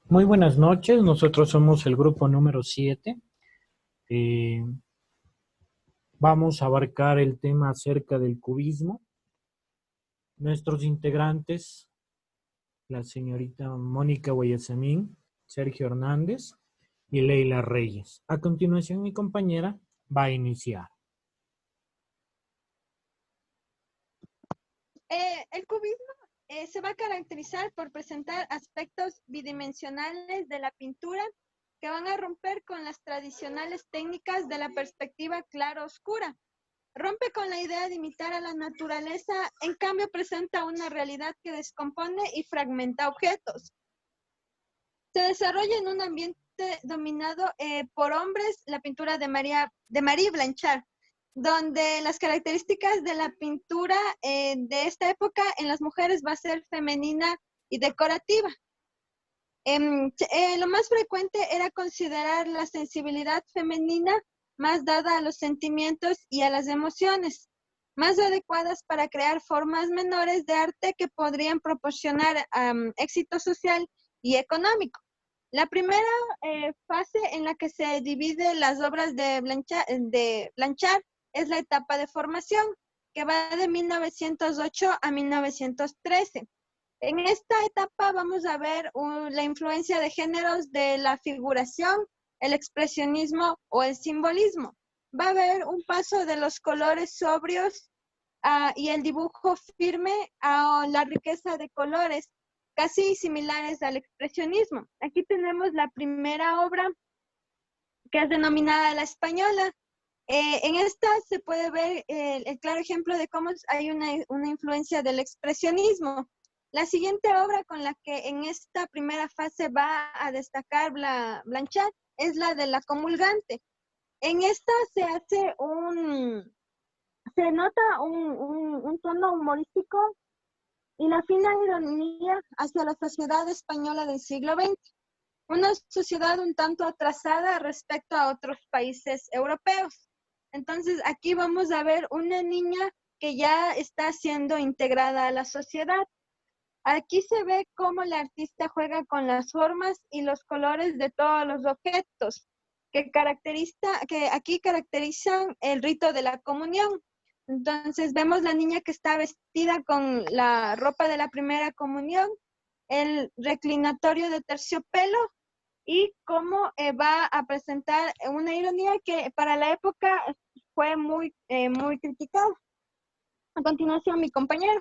Muy buenas noches, nosotros somos el grupo número 7. Eh, Vamos a abarcar el tema acerca del cubismo. Nuestros integrantes, la señorita Mónica Guayasamín, Sergio Hernández y Leila Reyes. A continuación, mi compañera va a iniciar. El cubismo se va a caracterizar por presentar aspectos bidimensionales de la pintura que van a romper con las tradicionales técnicas de la perspectiva claro-oscura. Rompe con la idea de imitar a la naturaleza, en cambio presenta una realidad que descompone y fragmenta objetos. Se desarrolla en un ambiente dominado por hombres, la pintura de Marie Blanchard, donde las características de la pintura de esta época en las mujeres va a ser femenina y decorativa. Lo más frecuente era considerar la sensibilidad femenina más dada a los sentimientos y a las emociones, más adecuadas para crear formas menores de arte que podrían proporcionar éxito social y económico. La primera fase en la que se divide las obras de Blanchard es la etapa de formación, que va de 1908 a 1913. En esta etapa vamos a ver la influencia de géneros de la figuración, el expresionismo o el simbolismo. Va a haber un paso de los colores sobrios y el dibujo firme a la riqueza de colores, casi similares al expresionismo. Aquí tenemos la primera obra, que es denominada La Española. En esta se puede ver el claro ejemplo de cómo hay una influencia del expresionismo. La siguiente obra con la que en esta primera fase va a destacar Blanchard es la de La Comulgante. En esta se nota un tono humorístico y la fina ironía hacia la sociedad española del siglo XX, una sociedad un tanto atrasada respecto a otros países europeos. Entonces, aquí vamos a ver una niña que ya está siendo integrada a la sociedad. Aquí se ve cómo el artista juega con las formas y los colores de todos los objetos que aquí caracterizan el rito de la comunión. Entonces vemos la niña que está vestida con la ropa de la primera comunión, el reclinatorio de terciopelo y cómo va a presentar una ironía que para la época fue muy criticada. A continuación, mi compañero.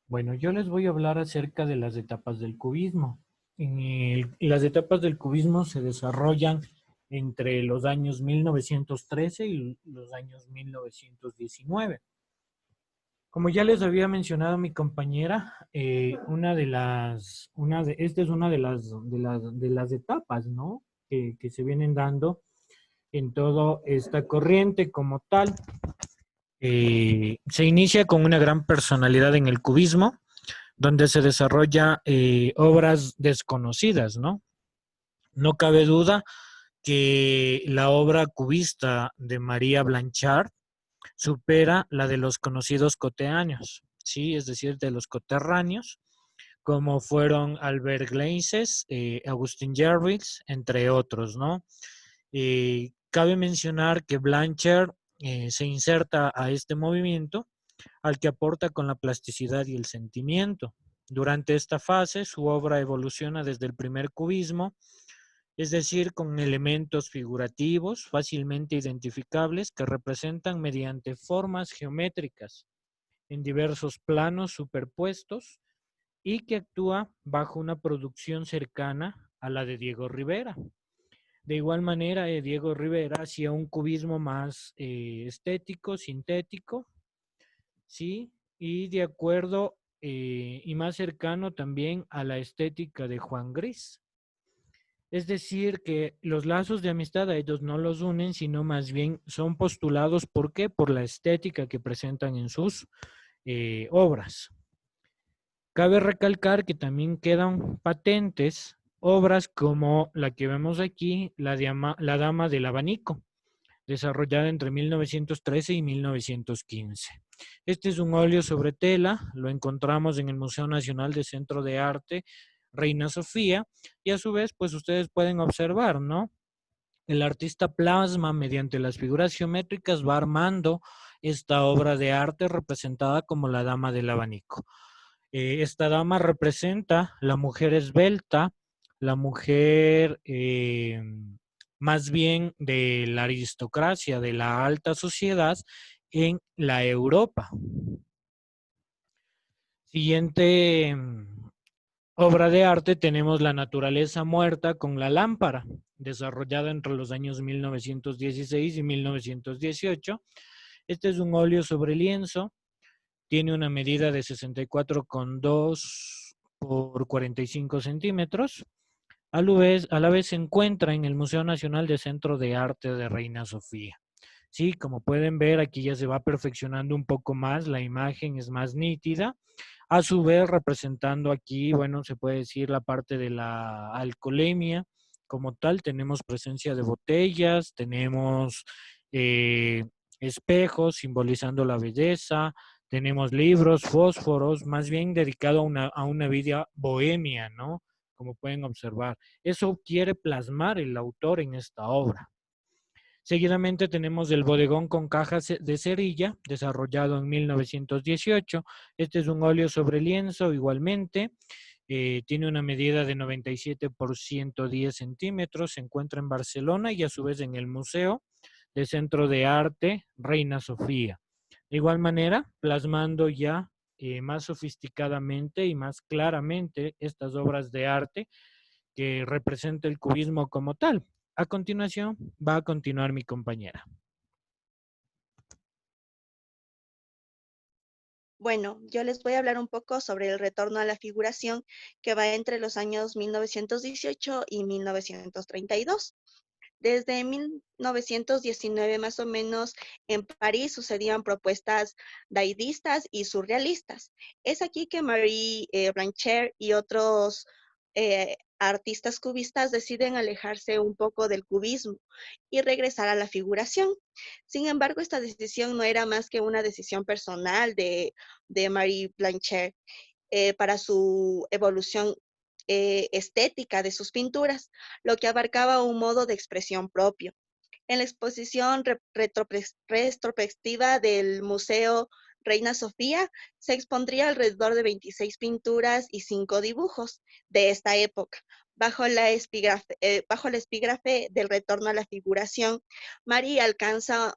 Bueno, yo les voy a hablar acerca de las etapas del cubismo. Las etapas del cubismo se desarrollan entre los años 1913 y los años 1919. Como ya les había mencionado mi compañera, esta es una de las etapas, ¿no? Que se vienen dando en toda esta corriente como tal. Se inicia con una gran personalidad en el cubismo, donde se desarrolla obras desconocidas, ¿no? No cabe duda que la obra cubista de María Blanchard supera la de los conocidos coetáneos, ¿sí? Es decir, de los coterráneos, como fueron Albert Gleizes, Agustín Jervils, entre otros, ¿no? Cabe mencionar que Blanchard se inserta a este movimiento al que aporta con la plasticidad y el sentimiento. Durante esta fase, su obra evoluciona desde el primer cubismo, es decir, con elementos figurativos fácilmente identificables que representan mediante formas geométricas en diversos planos superpuestos y que actúa bajo una producción cercana a la de Diego Rivera. De igual manera, Diego Rivera hacía un cubismo más estético, sintético, ¿sí? Y de acuerdo y más cercano también a la estética de Juan Gris. Es decir, que los lazos de amistad a ellos no los unen, sino más bien son postulados. ¿Por qué? Por la estética que presentan en sus obras. Cabe recalcar que también quedan patentes obras como la que vemos aquí, la Dama del Abanico, desarrollada entre 1913 y 1915. Este es un óleo sobre tela, lo encontramos en el Museo Nacional de Centro de Arte Reina Sofía, y a su vez, pues ustedes pueden observar, ¿no? El artista plasma mediante las figuras geométricas, va armando esta obra de arte representada como la dama del abanico. Esta dama representa la mujer esbelta, la mujer más bien de la aristocracia, de la alta sociedad en la Europa. Siguiente obra de arte tenemos La naturaleza muerta con la lámpara, desarrollada entre los años 1916 y 1918. Este es un óleo sobre lienzo, tiene una medida de 64,2 por 45 centímetros. A la vez se encuentra en el Museo Nacional de Centro de Arte de Reina Sofía. Sí, como pueden ver, aquí ya se va perfeccionando un poco más, la imagen es más nítida. A su vez, representando aquí, bueno, se puede decir la parte de la alcoholemia. Como tal, tenemos presencia de botellas, tenemos eh, espejos simbolizando la belleza, tenemos libros, fósforos, más bien dedicado a una vida bohemia, ¿no? Como pueden observar. Eso quiere plasmar el autor en esta obra. Seguidamente tenemos el bodegón con cajas de cerilla, desarrollado en 1918. Este es un óleo sobre lienzo igualmente. Tiene una medida de 97 por 110 centímetros. Se encuentra en Barcelona y a su vez en el Museo de Centro de Arte Reina Sofía. De igual manera, plasmando ya más sofisticadamente y más claramente estas obras de arte que representa el cubismo como tal. A continuación, va a continuar mi compañera. Bueno, yo les voy a hablar un poco sobre el retorno a la figuración que va entre los años 1918 y 1932. Desde 1919 más o menos en París sucedían propuestas dadaístas y surrealistas. Es aquí que Marie Blanchard y otros artistas cubistas deciden alejarse un poco del cubismo y regresar a la figuración. Sin embargo, esta decisión no era más que una decisión personal de Marie Blanchard para su evolución estética de sus pinturas, lo que abarcaba un modo de expresión propio. En la exposición retrospectiva del Museo Reina Sofía se expondría alrededor de 26 pinturas y 5 dibujos de esta época. Bajo el epígrafe del retorno a la figuración, Marie alcanza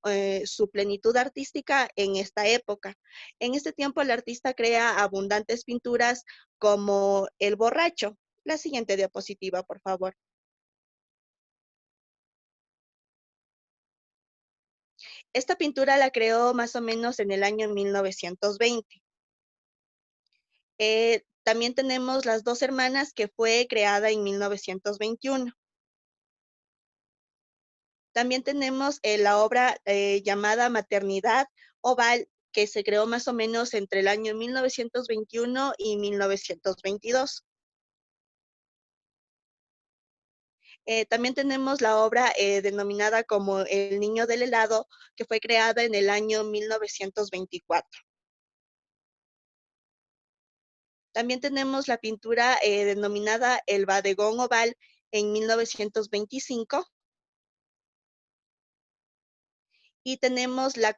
su plenitud artística en esta época. En este tiempo, el artista crea abundantes pinturas como El borracho. La siguiente diapositiva, por favor. Esta pintura la creó más o menos en el año 1920. También tenemos Las dos hermanas, que fue creada en 1921. También tenemos la obra llamada Maternidad Oval, que se creó más o menos entre el año 1921 y 1922. También tenemos la obra denominada como El niño del helado, que fue creada en el año 1924. También tenemos la pintura denominada El Bodegón Oval en 1925. Y tenemos la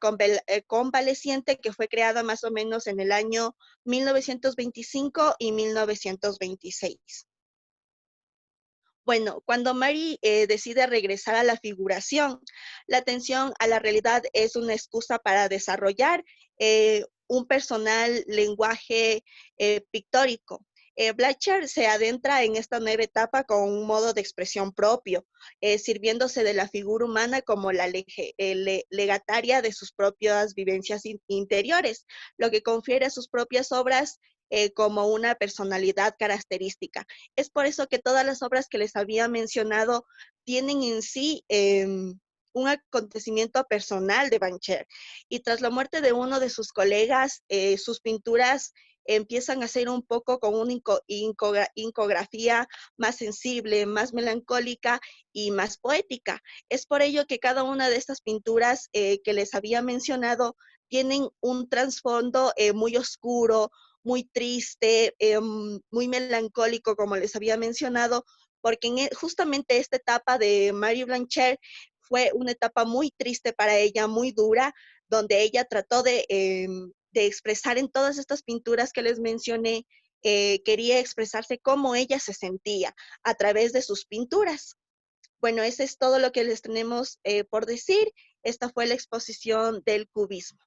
Convaleciente, que fue creada más o menos en el año 1925 y 1926. Bueno, cuando Mary decide regresar a la figuración, la atención a la realidad es una excusa para desarrollar un personal lenguaje pictórico. Blanchard se adentra en esta nueva etapa con un modo de expresión propio, sirviéndose de la figura humana como la legataria de sus propias vivencias interiores, lo que confiere a sus propias obras como una personalidad característica. Es por eso que todas las obras que les había mencionado tienen en sí un acontecimiento personal de Blanchard. Y tras la muerte de uno de sus colegas, sus pinturas empiezan a ser un poco con una incografía más sensible, más melancólica y más poética. Es por ello que cada una de estas pinturas que les había mencionado tienen un trasfondo muy oscuro, muy triste, muy melancólico, como les había mencionado, porque justamente esta etapa de Marie Blanchard fue una etapa muy triste para ella, muy dura, donde ella trató de expresar en todas estas pinturas que les mencioné, quería expresarse cómo ella se sentía a través de sus pinturas. Bueno, eso es todo lo que les tenemos por decir. Esta fue la exposición del cubismo.